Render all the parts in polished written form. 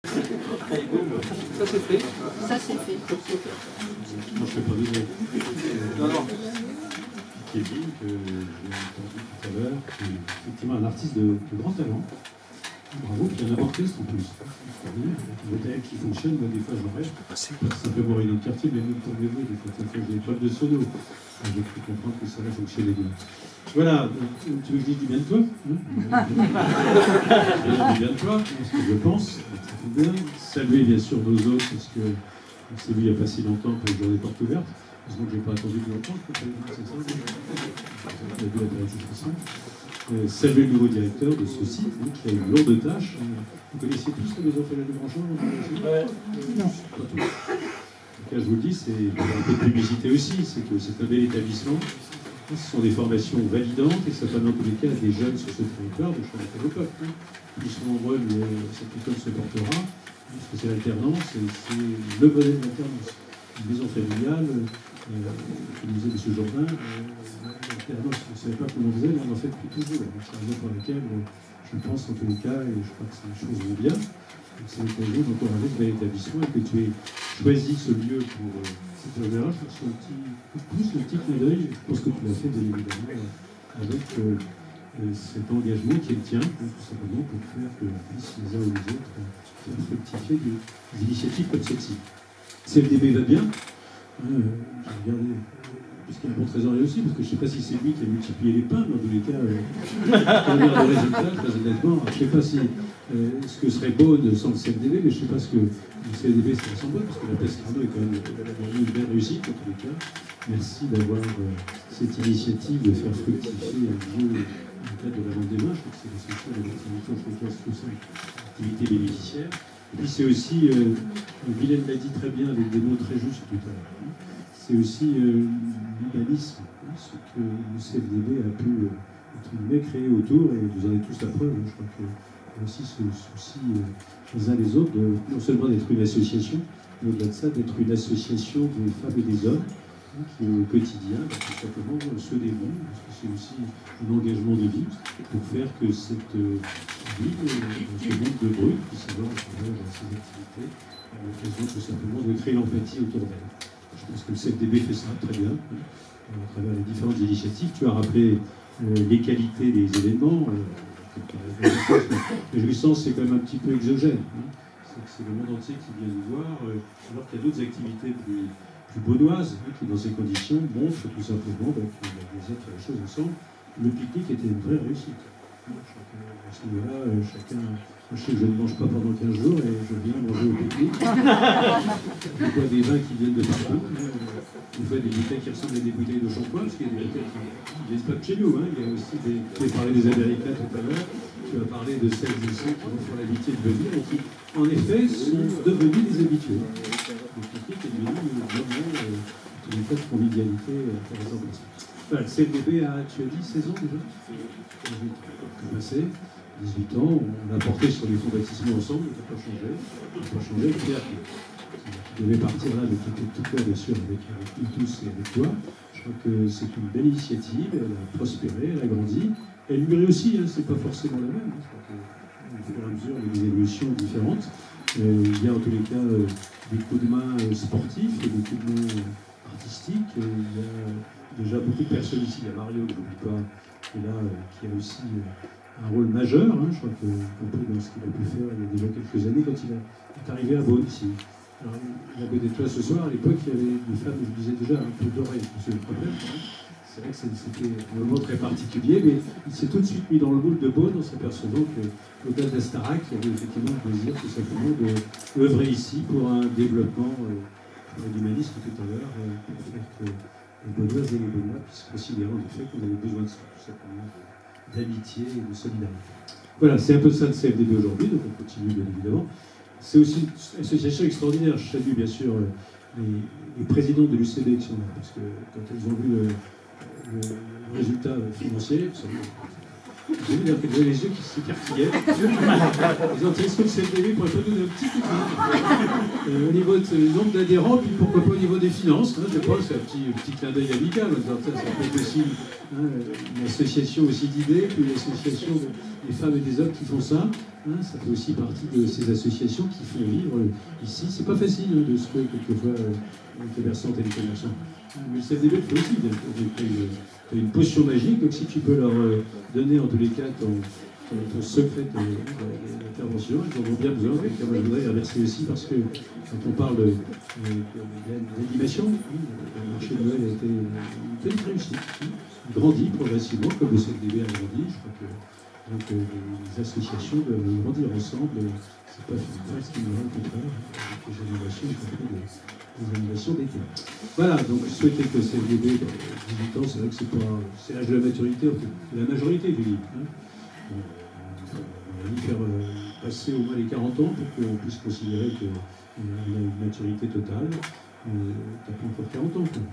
Ça c'est fait. Ça c'est fait. Moi, je ne fais pas de Non, non. Kevin, que j'ai entendu tout à l'heure, qui est effectivement un artiste de grand talent. Bravo, puis il y en a orchestre en plus. Le matériel qui fonctionne, moi des fois j'en rêve. Simplement une autre quartier, mais même pour les voix, des fois ça fait des étoiles de sono. J'ai cru comprendre que ça va fonctionner bien. Voilà, tu veux que je dise du bien de toi du bien de toi, ce que je pense, ça fait bien. Saluer bien sûr nos autres, parce que on s'est vu il n'y a pas si longtemps pour le jour des portes ouvertes. Heureusement que je n'ai pas attendu plus longtemps, je peux pas c'est ça. On a vu la période saluer le nouveau directeur de ce site, qui a une lourde tâche. Vous connaissiez tous la maison Félix de Branchon? Non. Pas tous. En tout cas, je vous le dis, c'est un peu de publicité aussi, c'est que c'est un bel établissement. Ce sont des formations validantes et ça permet en tous les cas à des jeunes sur ce territoire de changer au peuple. Plus sont nombreux, cette école se portera, parce que c'est l'alternance et c'est le volet de l'alternance. Une maison familiale, comme disait M. Jourdain, l'alternance, on ne savait pas comment on faisait, mais on en fait depuis toujours. C'est la raison pour laquelle je pense en tous les cas, et je crois que les choses vont bien, c'est l'occasion d'encourager ce bel établissement et que tu aies choisi ce lieu pour cette œuvre-là. Je pense un petit coup de pouce, le petit clin d'œil, je pense que tu l'as fait bien évidemment avec cet engagement qui est le tien, tout simplement pour faire que l'on puisse les uns ou les autres faire fructifier des initiatives comme celle-ci. CFDB va bien. J'ai regardé, puisqu'il y a un bon trésorier aussi, parce que je ne sais pas si c'est lui qui a multiplié les pains, mais dans tous les cas, on regarde le résultat, très honnêtement. Je ne sais pas si ce que serait Beaune sans le CFDB, mais je ne sais pas ce que le CFDB serait sans Beaune, parce que la Place Carnot est quand même une belle réussite, en tous les cas. Merci d'avoir cette initiative de faire fructifier un jeu dans le cadre de la vente des mains. Je crois que c'est l'essentiel de l'activité, en tout cas, c'est ça, l'activité bénéficiaire. Et puis c'est aussi, Guylaine l'a dit très bien avec des mots très justes tout à l'heure, c'est aussi l'humanisme, ce que le CFDB a pu créer autour, et vous en êtes tous la preuve. Je crois qu'il y a aussi ce souci les uns les autres, non seulement d'être une association, mais au-delà de ça, d'être une association des femmes et des hommes qui au quotidien, tout simplement, se dévouent, parce que c'est aussi un engagement de vie pour faire que cette vie, ce monde de brut, puisse avoir dans ses activités, l'occasion tout simplement de créer l'empathie autour d'elle. Je pense que le CFDB fait ça très bien, à travers les différentes initiatives. Tu as rappelé les qualités des événements. La jouissance, c'est quand même un petit peu exogène. C'est le monde entier qui vient nous voir, alors qu'il y a d'autres activités plus beaunoises, qui dans ces conditions montrent tout simplement qu'on va faire les choses ensemble. Le pique-nique était une vraie réussite. À ce niveau-là, chacun... Je sais que je ne mange pas pendant 15 jours et je viens manger au pique-nique. Je vois des vins qui viennent de partout. On fait des bouteilles qui ressemblent à des bouteilles de shampoing, parce qu'il y a des bouteilles qui ne viennent pas de chez nous. Il y a aussi des... Tu as parlé des Américains tout à l'heure. Tu as parlé de celles et ceux qui vont faire l'habitude de venir et qui, en effet, sont devenus des habitués. Le pique-nique est devenu une vraie convivialité intéressante. Voilà, le CFDB a, tu as dit, 16 ans déjà 18 ans, on a porté sur les fonds baptismaux ensemble, on n'a pas changé. On n'a pas changé. Pierre, qui devait partir là, mais qui était tout cœur, bien sûr, avec nous tous et avec toi. Je crois que c'est une belle initiative, elle a prospéré, elle a grandi. Elle mûrit aussi, c'est pas forcément la même. Je crois qu'au fur et à mesure, il y a des évolutions différentes. Il y a en tous les cas des coups de main sportifs, des coups de main artistiques. Il y a déjà beaucoup de personnes ici. Il y a Mario, que je n'oublie pas, qui est là, qui a aussi un rôle majeur. Je crois que, compris dans ce qu'il a pu faire il y a déjà quelques années, quand il est arrivé à Beaune ici. Alors, il a côté de toi ce soir, à l'époque, il y avait des femmes, je disais déjà, un peu dorées, c'est le problème. C'est vrai que c'était un moment très particulier, mais il s'est tout de suite mis dans le moule de Beaune en s'apercevant qu'au-delà d'Astarac, il y avait effectivement le plaisir tout simplement d'œuvrer ici pour un développement d'humanisme tout à l'heure, pour faire que les Beaunoises et les Beaunois puissent considérer en effet qu'on avait besoin de ça, tout simplement, d'amitié et de solidarité. Voilà, c'est un peu ça le CFDB aujourd'hui, donc on continue bien évidemment. C'est aussi une association extraordinaire. Je salue bien sûr les présidents de l'UCB qui sont là, parce que quand elles ont vu le résultat financier, j'ai vu qu'elles avaient les yeux qui s'écarquillaient. Ils ont dit, est-ce que le CFDB pourrait pas donner un petit coup de main au niveau du nombre d'adhérents, puis pourquoi pas au niveau des finances, je sais pas, c'est un petit clin d'œil amical. Ça peut être aussi une association aussi d'idées, puis une association des femmes et des hommes qui font ça. Hein, ça fait aussi partie de ces associations qui font vivre ici. C'est pas facile de se trouver quelquefois commerçants et les commerçants. Mais le CFDB le fait aussi. Tu as une potion magique, donc si tu peux leur donner en tous les cas ton secret d'intervention, ils en ont bien besoin. Donc, moi, je voudrais les remercier aussi parce que quand on parle d'animation, le marché de Noël a été une belle réussite. Il grandit progressivement, comme le CFDB a grandi. Je crois que donc, les associations doivent grandir ensemble. C'est pas une phase qui nous rend au contraire, avec les animations, y compris les animations d'été. Voilà, donc je souhaitais que le CFDB, 18 ans, c'est vrai que c'est l'âge de la maturité, la majorité du livre. Hein. On va y faire passer au moins les 40 ans pour qu'on puisse considérer qu'on a une maturité totale. T'as pas encore 40 ans, toi.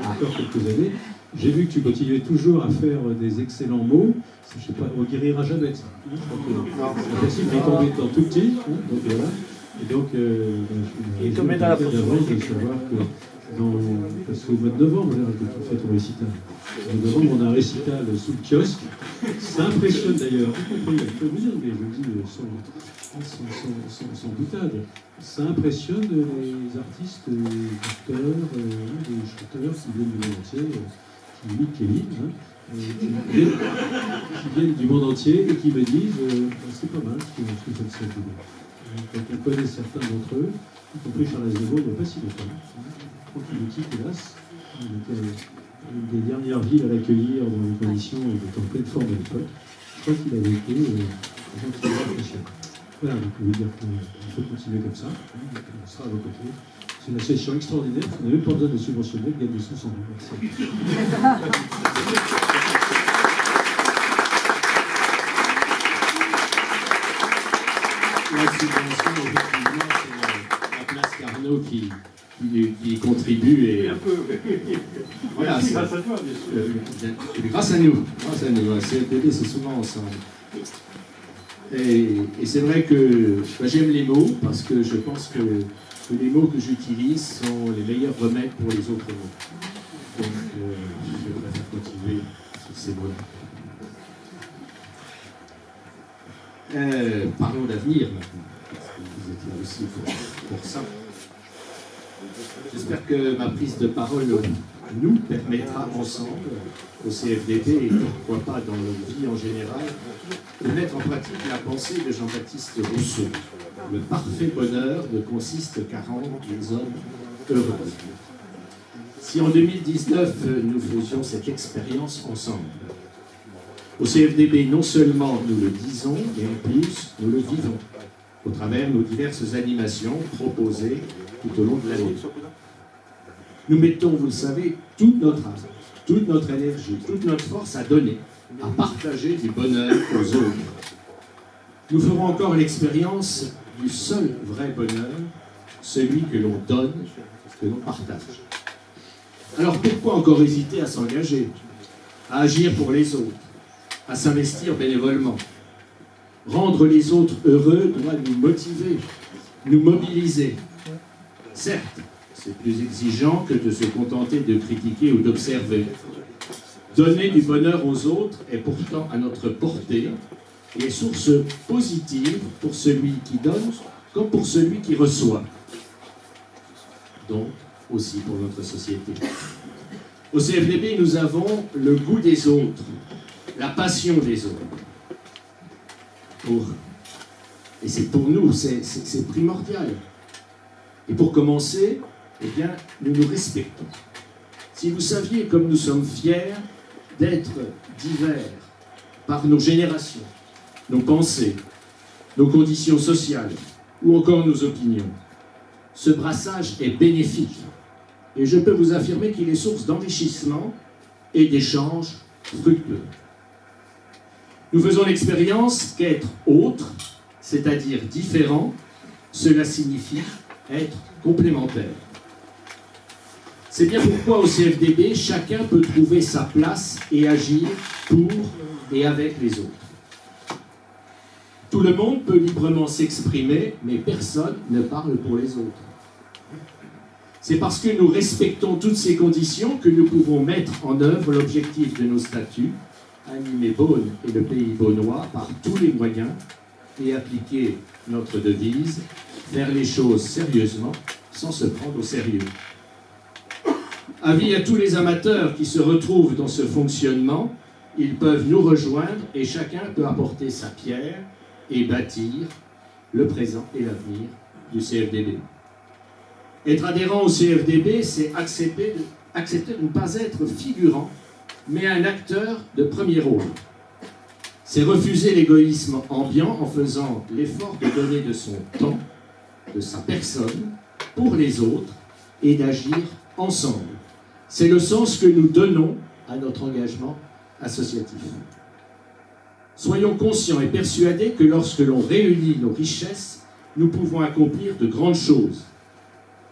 Encore quelques années. J'ai vu que tu continuais toujours à faire des excellents mots. Je sais pas, on guérira jamais ça. C'est facile, il est tombé dans tout petit. Hein, donc voilà. Et donc, je suis tombé dans la d'avance de savoir que parce qu'au mois de novembre, que tu fais ton récital. Au mois de novembre, on a un récital sous le kiosque. Ça impressionne d'ailleurs, y compris, je peux vous dire, mais je le dis sans boutade. Ça impressionne les artistes, les acteurs, les chanteurs qui viennent du monde entier, qui imitent Kevin, qui viennent du monde entier et qui me disent c'est pas mal ce que vous faites cette vidéo. Quand on connaît certains d'entre eux, y compris Charles Aznavour, il n'y a pas si longtemps. Qu'il nous quitte, hélas. Il était une des dernières villes à l'accueillir dans les conditions, il était en pleine forme à l'époque. Je crois qu'il avait été gentiment apprécié. Voilà, donc je veux dire qu'il faut continuer comme ça. On sera à vos côtés. C'est une association extraordinaire, on n'a même pas besoin de subventionner, gagne des sous sans nous. Merci. La subvention, effectivement, c'est la place Carnot qui contribue et voilà, c'est grâce à toi, bien sûr. Grâce à nous. CFDB, c'est souvent ensemble. Et c'est vrai que j'aime les mots parce que je pense que les mots que j'utilise sont les meilleurs remèdes pour les autres mots. Donc, je préfère continuer sur ces mots-là. Parlons d'avenir maintenant, parce que vous êtes là aussi pour ça. J'espère que ma prise de parole nous permettra ensemble, au CFDB et pourquoi pas dans notre vie en général, de mettre en pratique la pensée de Jean-Baptiste Rousseau. Le parfait bonheur ne consiste qu'à rendre les hommes heureux. Si en 2019 nous faisions cette expérience ensemble, au CFDB, non seulement nous le disons, mais en plus nous le vivons, au travers nos diverses animations proposées tout au long de l'année. Nous mettons, vous le savez, toute notre âme, toute notre énergie, toute notre force à donner, à partager du bonheur aux autres. Nous ferons encore l'expérience du seul vrai bonheur, celui que l'on donne, que l'on partage. Alors pourquoi encore hésiter à s'engager, à agir pour les autres, à s'investir bénévolement? Rendre les autres heureux doit nous motiver, nous mobiliser. Certes, c'est plus exigeant que de se contenter de critiquer ou d'observer. Donner du bonheur aux autres est pourtant à notre portée et est source positive pour celui qui donne comme pour celui qui reçoit. Donc, aussi pour notre société. Au CFDB, nous avons le goût des autres, la passion des autres. Et c'est pour nous, c'est primordial. Et pour commencer, eh bien, nous nous respectons. Si vous saviez comme nous sommes fiers d'être divers par nos générations, nos pensées, nos conditions sociales ou encore nos opinions, ce brassage est bénéfique. Et je peux vous affirmer qu'il est source d'enrichissement et d'échanges fructueux. Nous faisons l'expérience qu'être autre, c'est-à-dire différent, cela signifie être complémentaire. C'est bien pourquoi au CFDB, chacun peut trouver sa place et agir pour et avec les autres. Tout le monde peut librement s'exprimer, mais personne ne parle pour les autres. C'est parce que nous respectons toutes ces conditions que nous pouvons mettre en œuvre l'objectif de nos statuts, animer Beaune et le pays beaunois par tous les moyens et appliquer notre devise, faire les choses sérieusement sans se prendre au sérieux. Avis à tous les amateurs qui se retrouvent dans ce fonctionnement, ils peuvent nous rejoindre et chacun peut apporter sa pierre et bâtir le présent et l'avenir du CFDB. Être adhérent au CFDB, c'est accepter de ne pas être figurant, mais un acteur de premier rôle. C'est refuser l'égoïsme ambiant en faisant l'effort de donner de son temps, de sa personne, pour les autres et d'agir ensemble. C'est le sens que nous donnons à notre engagement associatif. Soyons conscients et persuadés que lorsque l'on réunit nos richesses, nous pouvons accomplir de grandes choses.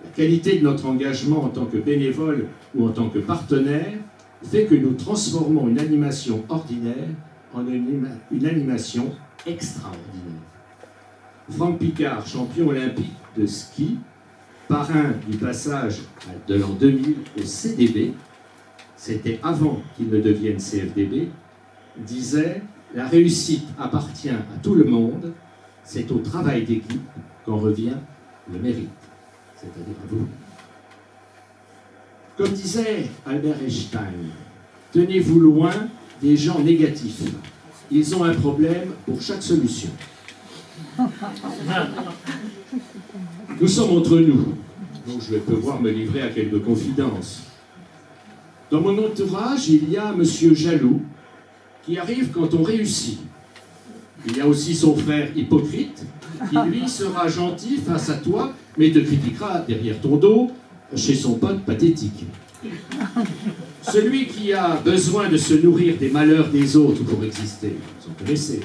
La qualité de notre engagement en tant que bénévole ou en tant que partenaire fait que nous transformons une animation ordinaire en une animation extraordinaire. Franck Picard, champion olympique de ski, parrain du passage de l'an 2000 au CDB, c'était avant qu'il ne devienne CFDB, disait « La réussite appartient à tout le monde, c'est au travail d'équipe qu'en revient le mérite. » C'est-à-dire à vous. Comme disait Albert Einstein, tenez-vous loin des gens négatifs. Ils ont un problème pour chaque solution. Nous sommes entre nous, donc je vais pouvoir me livrer à quelques confidences. Dans mon entourage, il y a Monsieur Jaloux, qui arrive quand on réussit. Il y a aussi son frère hypocrite, qui lui sera gentil face à toi, mais te critiquera derrière ton dos, chez son pote pathétique. Celui qui a besoin de se nourrir des malheurs des autres pour exister, vous en connaissez.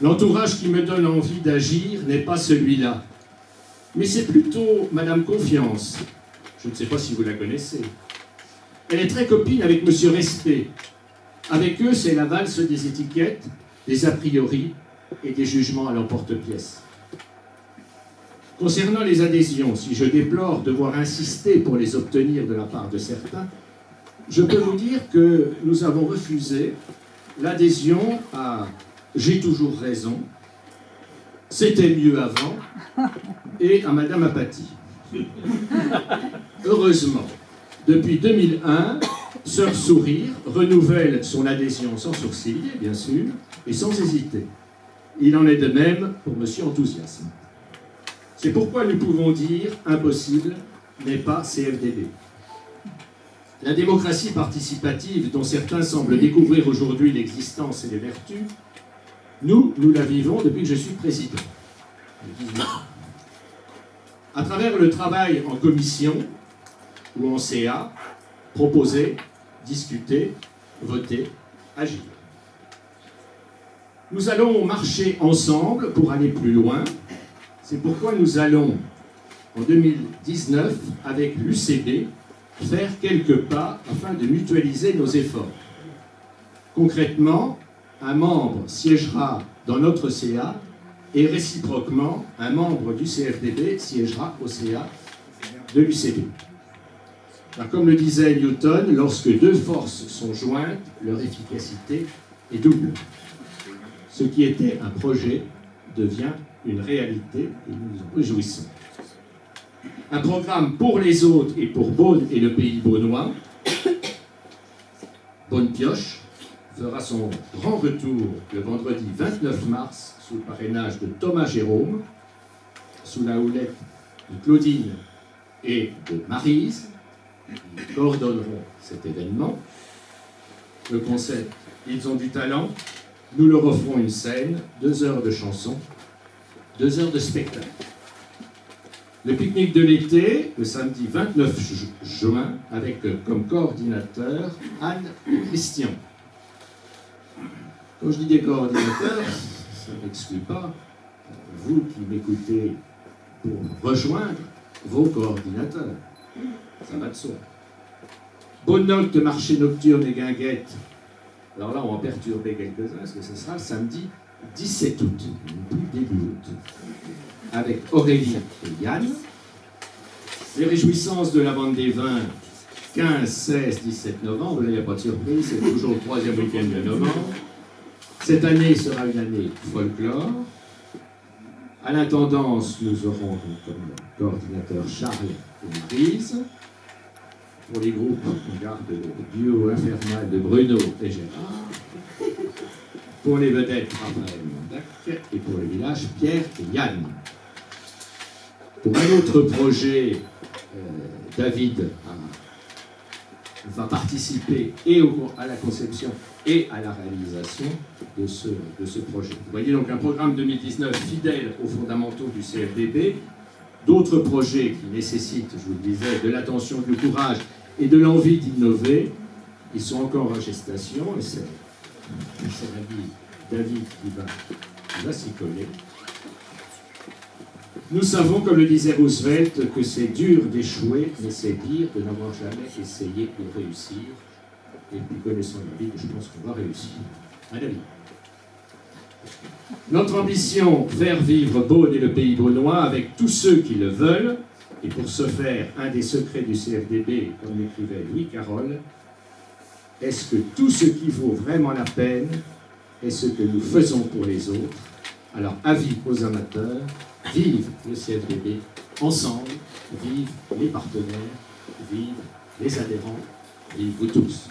L'entourage qui me donne envie d'agir n'est pas celui-là, mais c'est plutôt Madame Confiance. Je ne sais pas si vous la connaissez. Elle est très copine avec Monsieur Respect. Avec eux, c'est la valse des étiquettes, des a priori et des jugements à l'emporte-pièce. Concernant les adhésions, si je déplore devoir insister pour les obtenir de la part de certains, je peux vous dire que nous avons refusé l'adhésion à « J'ai toujours raison »,« C'était mieux avant » et à Madame Apathy. Heureusement, depuis 2001, Sœur Sourire renouvelle son adhésion sans sourciller, bien sûr, et sans hésiter. Il en est de même pour Monsieur Enthousiasme. C'est pourquoi nous pouvons dire « Impossible n'est pas CFDB ». La démocratie participative, dont certains semblent découvrir aujourd'hui l'existence et les vertus, nous la vivons depuis que je suis président. À travers le travail en commission ou en CA, proposer, discuter, voter, agir. Nous allons marcher ensemble pour aller plus loin. C'est pourquoi nous allons, en 2019, avec l'UCB, faire quelques pas afin de mutualiser nos efforts. Concrètement, un membre siégera dans notre CA et réciproquement, un membre du CFDB siégera au CA de l'UCB. Comme le disait Newton, lorsque deux forces sont jointes, leur efficacité est double. Ce qui était un projet devient une réalité et nous nous en réjouissons. Un programme pour les autres et pour Beaune et le pays beaunois. Bonne Pioche fera son grand retour le vendredi 29 mars sous le parrainage de Thomas Jérôme, sous la houlette de Claudine et de Maryse, qui coordonneront cet événement. Le concept « Ils ont du talent », nous leur offrons une scène, 2 heures de chansons, 2 heures de spectacle. Le pique-nique de l'été, le samedi 29 juin, avec comme coordinateur Anne et Christian. Quand je dis des coordinateurs, ça n'exclut pas vous qui m'écoutez pour rejoindre vos coordinateurs. Ça va de soi. Bonne note de marché nocturne et guinguette. Alors là, on va perturber quelques-uns, parce que ce sera le samedi 17 août, début août, avec Aurélie et Yann. Les réjouissances de la vente des vins 15, 16, 17 novembre, là il n'y a pas de surprise, c'est toujours le 3e week-end de novembre. Cette année sera une année folklore. À l'intendance, nous aurons donc comme coordinateur Charles et Maryse. Pour les groupes, on garde le duo infernal de Bruno et Gérard. Pour les vedettes, Raphaël Mandac. Et pour le village, Pierre et Yann. Pour un autre projet, David va participer et à la conception et à la réalisation de ce projet. Vous voyez donc un programme 2019 fidèle aux fondamentaux du CFDB, d'autres projets qui nécessitent, je vous le disais, de l'attention, du courage et de l'envie d'innover. Ils sont encore en gestation et c'est l'ami David qui va s'y coller. Nous savons, comme le disait Roosevelt, que c'est dur d'échouer, mais c'est pire de n'avoir jamais essayé de réussir. Et puis connaissant David, je pense qu'on va réussir. À David. Notre ambition, faire vivre Beaune et le pays beaunois avec tous ceux qui le veulent, et pour ce faire, un des secrets du CFDB, comme l'écrivait Louis Carroll, est-ce que tout ce qui vaut vraiment la peine est ce que nous faisons pour les autres? Alors, avis aux amateurs, vive le CFDB, ensemble, vive les partenaires, vive les adhérents, vive vous tous.